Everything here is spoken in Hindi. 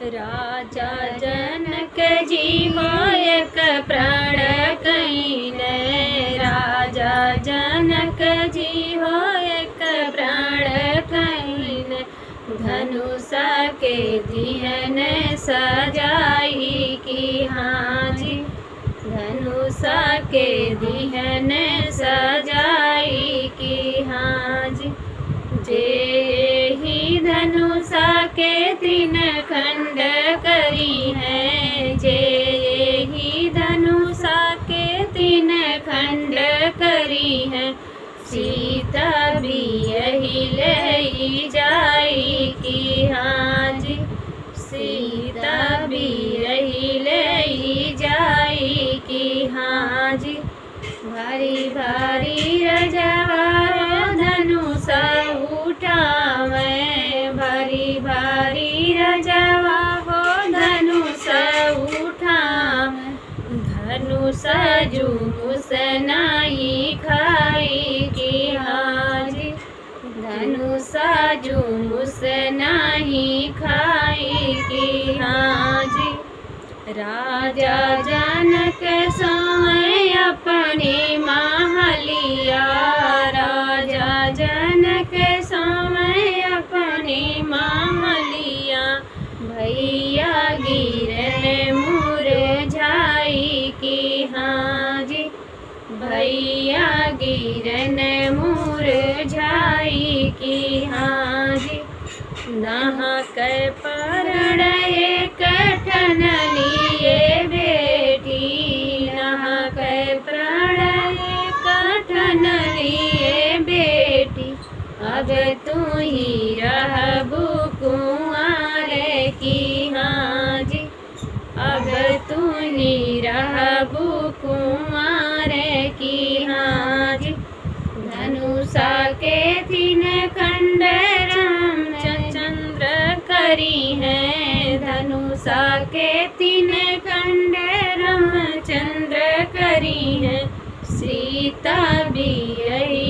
राजा जनक जी हो एक प्राण कहीने, राजा जनक जी हो एक प्राण कहीने। धनुषा के दिहन सजाई की हाजी, धनुषा के दिहन सजाई की हाजी। जेहि धनुषा के तीन खंड करी है, जेहि धनुषा के तीन खंड करी है। सीता भी यही ले जाई की हाजी, सीता भी यही ले जाई की हाजी। भारी भारी रजवा धनुषा उठावे, भारी भारी रजवा हो धनुषा उठावे। धनुषा जुमुस नाही खाई की हाजी, धनुषा जुमुस नाही खाई की हाजी। राजा जनक सोए अपनी महलिया, राजा जनक सोए अपनी महलिया। भैया गिरन मुरझाई की हाजी, भैया गिरन मुरझाई की हाजी। नाहक परण एक ठन लिए बेटी, नाहक परण एक ठन लिए बेटी। अब तू ही रहबू कुंवर की हाजी, अब तू ही रहबू कुंवर की हाजी। धनुषा के तीन खंड रामचंद्र करी है, धनुषा के तीन खंड रामचंद्र करी है। सीता भी यही